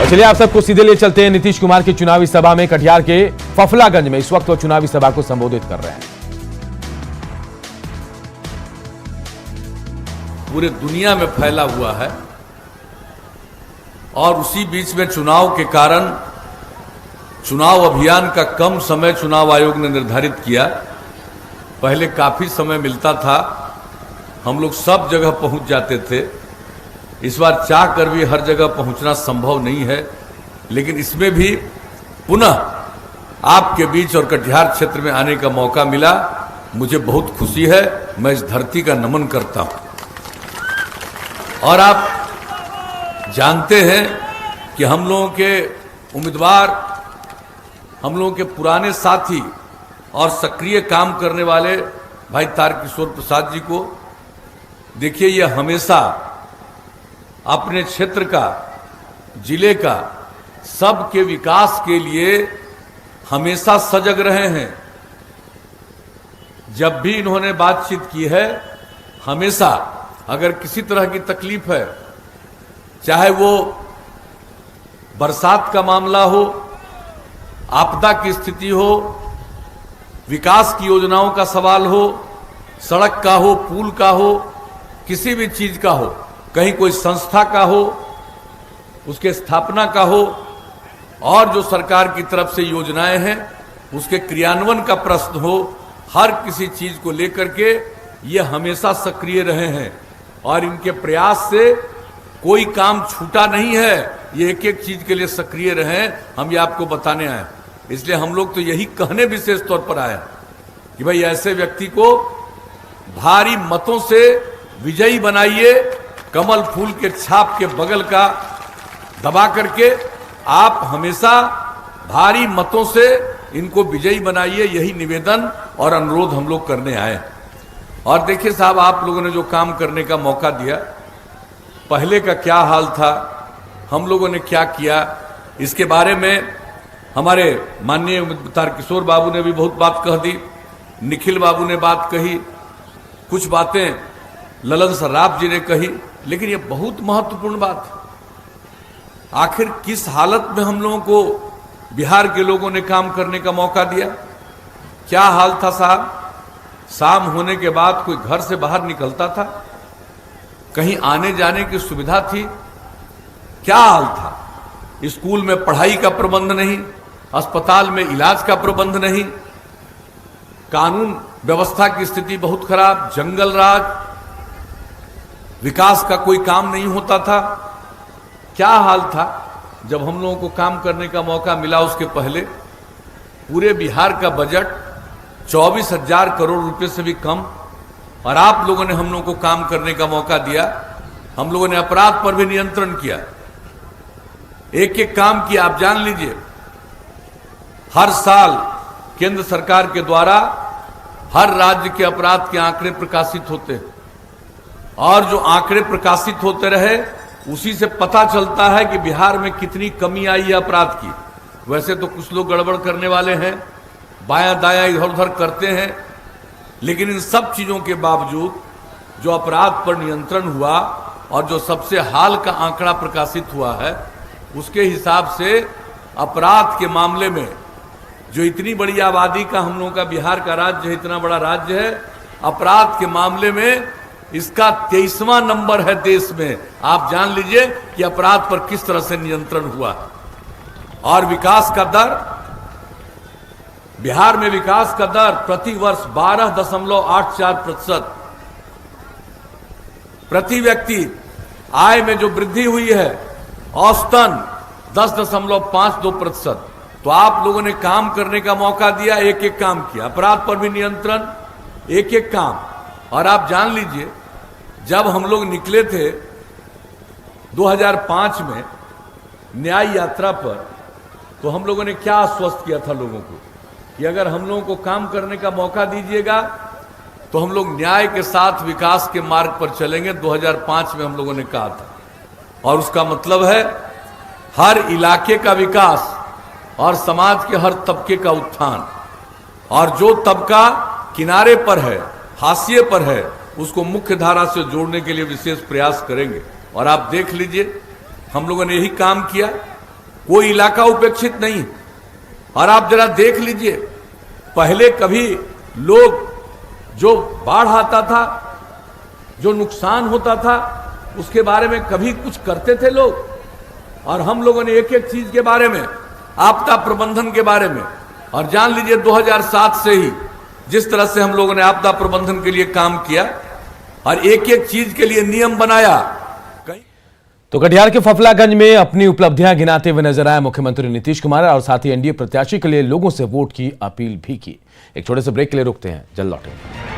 चलिए आप सबको सीधे ले चलते हैं नीतीश कुमार की चुनावी सभा में। कटिहार के फफलागंज में इस वक्त वो चुनावी सभा को संबोधित कर रहे हैं। पूरे दुनिया में फैला हुआ है और उसी बीच में चुनाव के कारण चुनाव अभियान का कम समय चुनाव आयोग ने निर्धारित किया। पहले काफी समय मिलता था, हम लोग सब जगह पहुंच जाते थे। इस बार चाह कर भी हर जगह पहुंचना संभव नहीं है, लेकिन इसमें भी पुनः आपके बीच और कटिहार क्षेत्र में आने का मौका मिला। मुझे बहुत खुशी है, मैं इस धरती का नमन करता हूं। और आप जानते हैं कि हम लोगों के उम्मीदवार, हम लोगों के पुराने साथी और सक्रिय काम करने वाले भाई तारकिशोर प्रसाद जी को देखिए, यह हमेशा अपने क्षेत्र का, जिले का, सबके विकास के लिए हमेशा सजग रहे हैं। जब भी इन्होंने बातचीत की है, हमेशा अगर किसी तरह की तकलीफ है, चाहे वो बरसात का मामला हो, आपदा की स्थिति हो, विकास की योजनाओं का सवाल हो, सड़क का हो, पुल का हो, किसी भी चीज का हो, कहीं कोई संस्था का हो, उसके स्थापना का हो, और जो सरकार की तरफ से योजनाएं हैं उसके क्रियान्वयन का प्रश्न हो, हर किसी चीज को लेकर के ये हमेशा सक्रिय रहे हैं और इनके प्रयास से कोई काम छूटा नहीं है। ये एक एक चीज के लिए सक्रिय रहे हैं, हम ये आपको बताने आए। इसलिए हम लोग तो यही कहने विशेष तौर पर आए कि भाई ऐसे व्यक्ति को भारी मतों से विजयी बनाइए। कमल फूल के छाप के बगल का दबा करके आप हमेशा भारी मतों से इनको विजयी बनाइए, यही निवेदन और अनुरोध हम लोग करने आए। और देखिए साहब, आप लोगों ने जो काम करने का मौका दिया, पहले का क्या हाल था, हम लोगों ने क्या किया, इसके बारे में हमारे माननीय तारकिशोर बाबू ने भी बहुत बात कह दी, निखिल बाबू ने बात कही, कुछ बातें ललन सर्राफ जी ने कही, लेकिन ये बहुत महत्वपूर्ण बात है। आखिर किस हालत में हम लोगों को बिहार के लोगों ने काम करने का मौका दिया? क्या हाल था साहब? शाम होने के बाद कोई घर से बाहर निकलता था? कहीं आने जाने की सुविधा थी? क्या हाल था? स्कूल में पढ़ाई का प्रबंध नहीं, अस्पताल में इलाज का प्रबंध नहीं, कानून व्यवस्था की स्थिति बहुत खराब, जंगल राज, विकास का कोई काम नहीं होता था। क्या हाल था? जब हम लोगों को काम करने का मौका मिला, उसके पहले पूरे बिहार का बजट 24,000 करोड़ रुपए से भी कम, और आप लोगों ने हम लोगों को काम करने का मौका दिया। हम लोगों ने अपराध पर भी नियंत्रण किया, एक एक काम किया। आप जान लीजिए, हर साल केंद्र सरकार के द्वारा हर राज्य के अपराध के आंकड़े प्रकाशित होते हैं, और जो आंकड़े प्रकाशित होते रहे उसी से पता चलता है कि बिहार में कितनी कमी आई है अपराध की। वैसे तो कुछ लोग गड़बड़ करने वाले हैं, बायां दायां इधर उधर करते हैं, लेकिन इन सब चीजों के बावजूद जो अपराध पर नियंत्रण हुआ और जो सबसे हाल का आंकड़ा प्रकाशित हुआ है, उसके हिसाब से अपराध के मामले में, जो इतनी बड़ी आबादी का हम लोगों का बिहार का राज्य है, इतना बड़ा राज्य है, अपराध के मामले में इसका 23वां नंबर है देश में। आप जान लीजिए कि अपराध पर किस तरह से नियंत्रण हुआ। और विकास का दर, बिहार में विकास का दर प्रति वर्ष 12.84%। प्रति व्यक्ति आय में जो वृद्धि हुई है औसतन 10.52%। तो आप लोगों ने काम करने का मौका दिया, एक एक काम किया, अपराध पर भी नियंत्रण, एक एक काम। और आप जान लीजिए, जब हम लोग निकले थे 2005 में न्याय यात्रा पर, तो हम लोगों ने क्या आश्वस्त किया था लोगों को कि अगर हम लोगों को काम करने का मौका दीजिएगा तो हम लोग न्याय के साथ विकास के मार्ग पर चलेंगे। 2005 में हम लोगों ने कहा था, और उसका मतलब है हर इलाके का विकास और समाज के हर तबके का उत्थान। और जो तबका किनारे पर है, हाशिए पर है, उसको मुख्य धारा से जोड़ने के लिए विशेष प्रयास करेंगे। और आप देख लीजिए, हम लोगों ने यही काम किया। कोई इलाका उपेक्षित नहीं। और आप जरा देख लीजिए, पहले कभी लोग जो बाढ़ आता था, जो नुकसान होता था, उसके बारे में कभी कुछ करते थे लोग? और हम लोगों ने एक एक चीज के बारे में, आपदा प्रबंधन के बारे में, और जान लीजिए 2007 से ही जिस तरह से हम लोगों ने आपदा प्रबंधन के लिए काम किया और एक एक चीज के लिए नियम बनाया। तो कटिहार के फफलागंज में अपनी उपलब्धियां गिनाते हुए नजर आए मुख्यमंत्री नीतीश कुमार और साथ ही एनडीए प्रत्याशी के लिए लोगों से वोट की अपील भी की। एक छोटे से ब्रेक के लिए रुकते हैं, जल्द लौटेंगे।